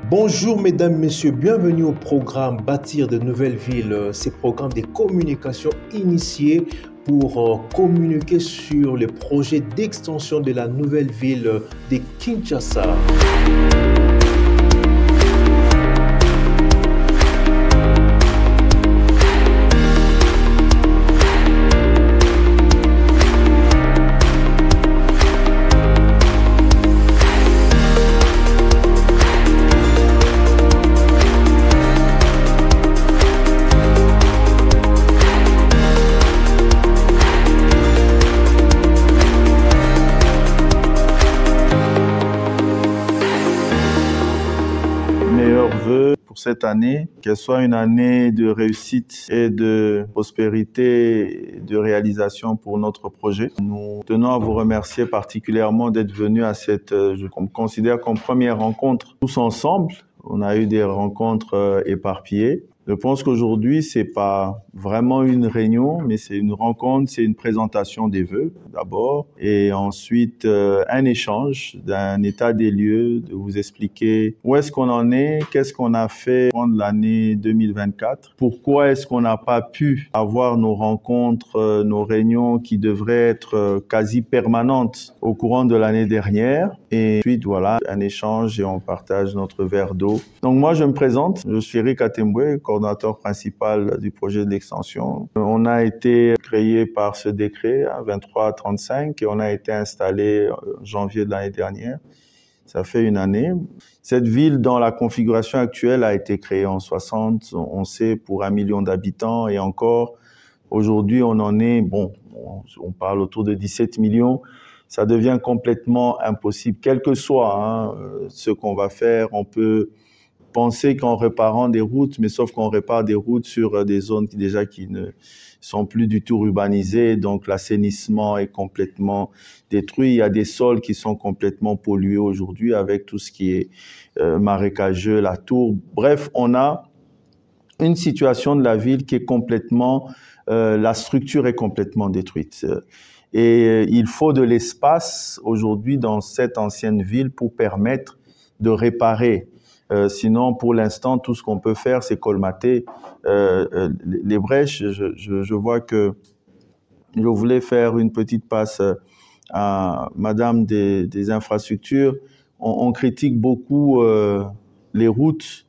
Bonjour mesdames, messieurs, bienvenue au programme Bâtir de nouvelles villes. C'est programme de communication initié pour communiquer sur les projets d'extension de la nouvelle ville de Kinshasa. Meilleurs vœux pour cette année, qu'elle soit une année de réussite et de prospérité et de réalisation pour notre projet. Nous tenons à vous remercier particulièrement d'être venus à cette, je considère comme première rencontre tous ensemble. On a eu des rencontres éparpillées. Je pense qu'aujourd'hui, c'est pas vraiment une réunion, mais c'est une rencontre, c'est une présentation des vœux d'abord, et ensuite un échange d'un état des lieux, de vous expliquer où est-ce qu'on en est, qu'est-ce qu'on a fait pendant l'année 2024, pourquoi est-ce qu'on n'a pas pu avoir nos rencontres, nos réunions qui devraient être quasi permanentes au courant de l'année dernière, et ensuite voilà, un échange et on partage notre verre d'eau. Donc moi je me présente, je suis Eric Atembwe, coordonnateur principal du projet de l'extension. On a été créé par ce décret 2335 et on a été installé en janvier de l'année dernière. Ça fait une année. Cette ville, dans la configuration actuelle, a été créée en 60, on sait, pour 1 million d'habitants et encore, aujourd'hui, on en est, on parle autour de 17 millions. Ça devient complètement impossible, quel que soit ce qu'on va faire. On peut penser qu'en réparant des routes, mais sauf qu'on répare des routes sur des zones qui ne sont plus du tout urbanisées, donc l'assainissement est complètement détruit. Il y a des sols qui sont complètement pollués aujourd'hui avec tout ce qui est marécageux, la tour. Bref, on a une situation de la ville qui est complètement, la structure est complètement détruite. Et il faut de l'espace aujourd'hui dans cette ancienne ville pour permettre de réparer. Sinon, pour l'instant, tout ce qu'on peut faire, c'est colmater les brèches. Je vois que je voulais faire une petite passe à Madame des infrastructures. On critique beaucoup les routes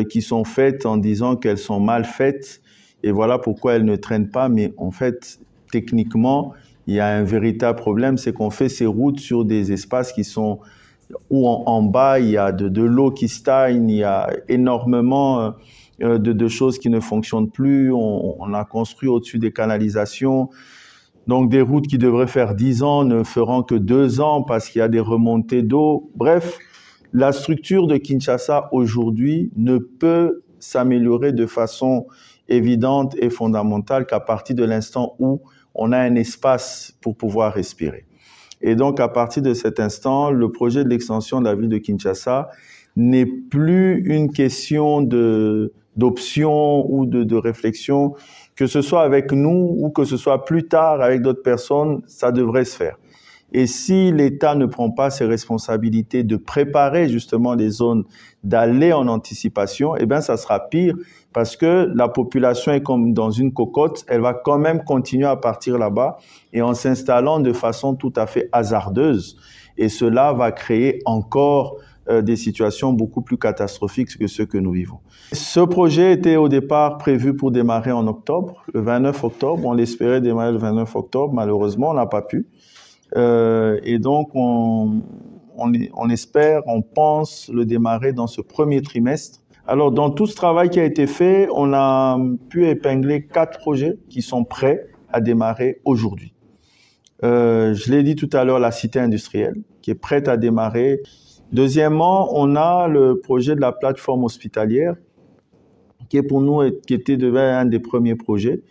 qui sont faites en disant qu'elles sont mal faites et voilà pourquoi elles ne traînent pas. Mais en fait, techniquement, il y a un véritable problème, c'est qu'on fait ces routes sur des espaces qui sont où en bas, il y a de l'eau qui stagne, il y a énormément de choses qui ne fonctionnent plus. On a construit au-dessus des canalisations. Donc, des routes qui devraient faire 10 ans ne feront que 2 ans parce qu'il y a des remontées d'eau. Bref, la structure de Kinshasa aujourd'hui ne peut s'améliorer de façon évidente et fondamentale qu'à partir de l'instant où on a un espace pour pouvoir respirer. Et donc, à partir de cet instant, le projet de l'extension de la ville de Kinshasa n'est plus une question d'option ou de réflexion. Que ce soit avec nous ou que ce soit plus tard avec d'autres personnes, ça devrait se faire. Et si l'État ne prend pas ses responsabilités de préparer justement les zones, d'aller en anticipation, eh bien, ça sera pire parce que la population est comme dans une cocotte, elle va quand même continuer à partir là-bas et en s'installant de façon tout à fait hasardeuse. Et cela va créer encore des situations beaucoup plus catastrophiques que ceux que nous vivons. Ce projet était au départ prévu pour démarrer en octobre, le 29 octobre. On l'espérait démarrer le 29 octobre. Malheureusement, on n'a pas pu. Et donc, on espère, on pense le démarrer dans ce premier trimestre. Alors, dans tout ce travail qui a été fait, on a pu épingler 4 projets qui sont prêts à démarrer aujourd'hui. Je l'ai dit tout à l'heure, la cité industrielle qui est prête à démarrer. Deuxièmement, on a le projet de la plateforme hospitalière qui est pour nous, qui devait être un des premiers projets.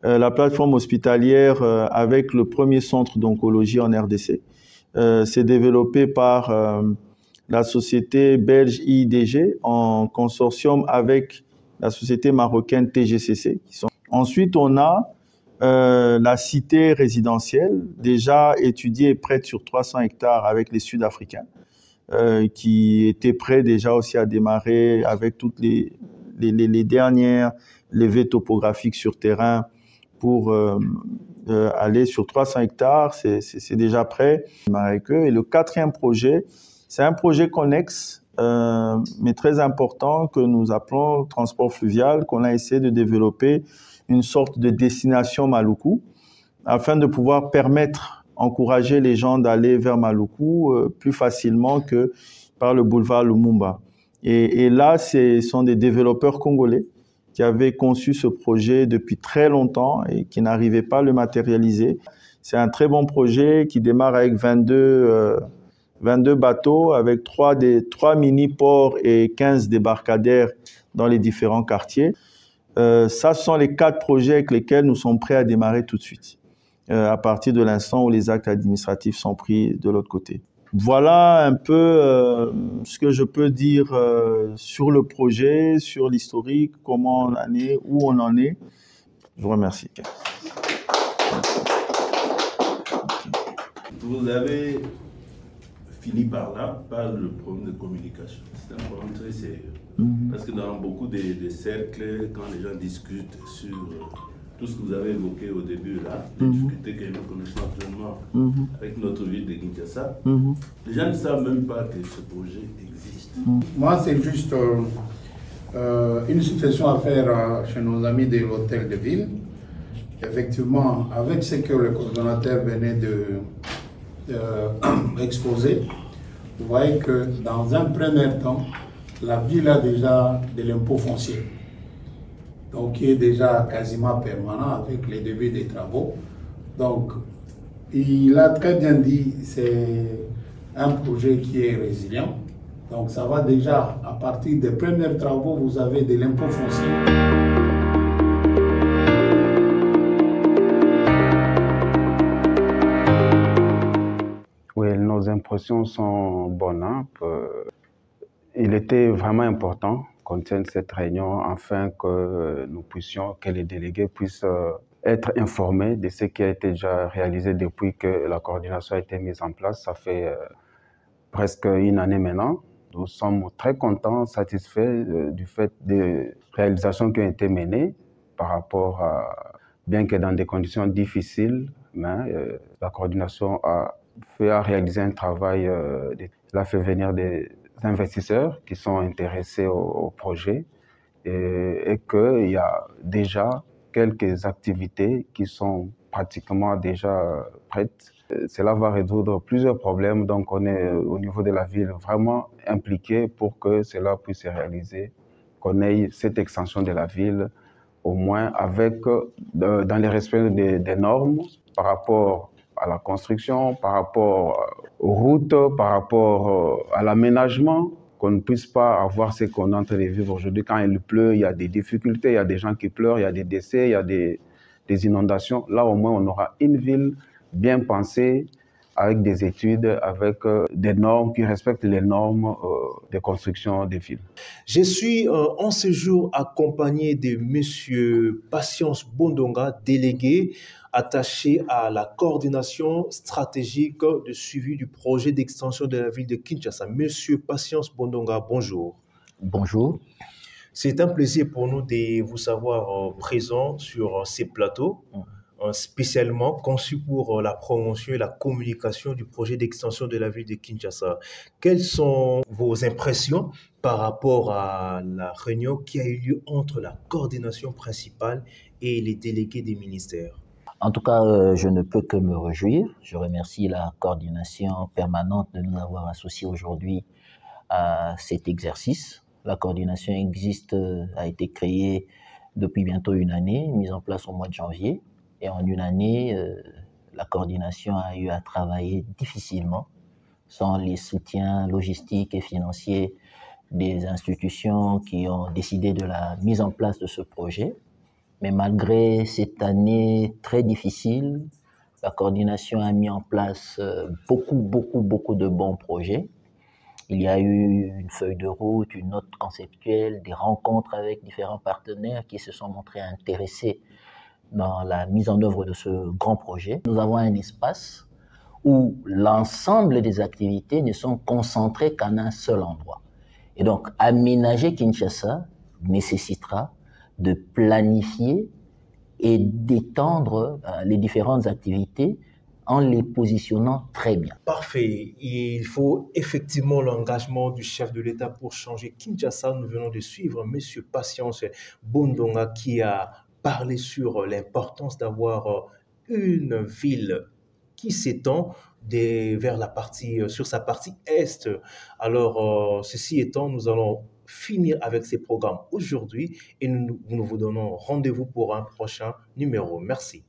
La plateforme hospitalière avec le premier centre d'oncologie en RDC. C'est développé par la société belge IIDG en consortium avec la société marocaine TGCC. Ensuite, on a la cité résidentielle déjà étudiée et prête sur 300 hectares avec les Sud-Africains. qui était prêt déjà aussi à démarrer avec toutes les dernières levées topographiques sur terrain pour aller sur 300 hectares. C'est déjà prêt. Et le quatrième projet, c'est un projet connexe, mais très important, que nous appelons transport fluvial, qu'on a essayé de développer une sorte de destination Maluku, afin de pouvoir encourager les gens d'aller vers Maluku plus facilement que par le boulevard Lumumba. Et là, ce sont des développeurs congolais qui avaient conçu ce projet depuis très longtemps et qui n'arrivaient pas à le matérialiser. C'est un très bon projet qui démarre avec 22 bateaux, avec 3 mini-ports et 15 débarcadères dans les différents quartiers. Ça, ce sont les 4 projets avec lesquels nous sommes prêts à démarrer tout de suite, à partir de l'instant où les actes administratifs sont pris de l'autre côté. Voilà un peu ce que je peux dire sur le projet, sur l'historique, comment on en est, où on en est. Je vous remercie. Vous avez fini par là, par le problème de communication. C'est un problème très sérieux. Parce que dans beaucoup de cercles, quand les gens discutent sur tout ce que vous avez évoqué au début là, les difficultés que nous connaissons actuellement avec notre ville de Kinshasa, les gens ne savent même pas que ce projet existe. Moi, c'est juste une suggestion à faire chez nos amis de l'hôtel de ville. Effectivement, avec ce que le coordonnateur venait d'exposer, vous voyez que dans un premier temps, la ville a déjà de l'impôt foncier, donc qui est déjà quasiment permanent avec les débuts des travaux. Donc, il a très bien dit, c'est un projet qui est résilient. Donc, ça va déjà, à partir des premiers travaux, vous avez de l'impôt foncier. Oui, nos impressions sont bonnes. Il était vraiment important qu'on tienne cette réunion afin que que les délégués puissent être informés de ce qui a été déjà réalisé depuis que la coordination a été mise en place. Ça fait presque une année maintenant. Nous sommes très contents, satisfaits du fait des réalisations qui ont été menées par rapport à, bien que dans des conditions difficiles, mais la coordination a réalisé un travail, elle a fait venir des investisseurs qui sont intéressés au projet et qu'il y a déjà quelques activités qui sont pratiquement déjà prêtes. Cela va résoudre plusieurs problèmes, donc on est au niveau de la ville vraiment impliqué pour que cela puisse se réaliser, qu'on ait cette extension de la ville, au moins avec, dans le respect des normes par rapport à la construction, par rapport aux routes, par rapport à l'aménagement, qu'on ne puisse pas avoir ce qu'on est en train de vivre aujourd'hui. Quand il pleut, il y a des difficultés, il y a des gens qui pleurent, il y a des décès, il y a des inondations. Là, au moins, on aura une ville bien pensée, avec des études, avec des normes qui respectent les normes de construction des villes. Je suis en ce jour accompagné de M. Patience Bondonga, délégué attaché à la coordination stratégique de suivi du projet d'extension de la ville de Kinshasa. Monsieur Patience Bondonga, bonjour. Bonjour. C'est un plaisir pour nous de vous savoir présent sur ces plateaux, spécialement conçus pour la promotion et la communication du projet d'extension de la ville de Kinshasa. Quelles sont vos impressions par rapport à la réunion qui a eu lieu entre la coordination principale et les délégués des ministères? En tout cas, je ne peux que me réjouir. Je remercie la coordination permanente de nous avoir associés aujourd'hui à cet exercice. La coordination existe, a été créée depuis bientôt une année, mise en place au mois de janvier. Et en une année, la coordination a eu à travailler difficilement, sans les soutiens logistiques et financiers des institutions qui ont décidé de la mise en place de ce projet. Mais malgré cette année très difficile, la coordination a mis en place beaucoup de bons projets. Il y a eu une feuille de route, une note conceptuelle, des rencontres avec différents partenaires qui se sont montrés intéressés dans la mise en œuvre de ce grand projet. Nous avons un espace où l'ensemble des activités ne sont concentrées qu'en un seul endroit. Et donc, aménager Kinshasa nécessitera de planifier et d'étendre les différentes activités en les positionnant très bien. Parfait. Il faut effectivement l'engagement du chef de l'État pour changer Kinshasa. Nous venons de suivre M. Patience Bondonga qui a parlé sur l'importance d'avoir une ville qui s'étend vers la partie, sur sa partie est. Alors, ceci étant, nous allons finir avec ces programmes aujourd'hui et nous vous donnons rendez-vous pour un prochain numéro. Merci.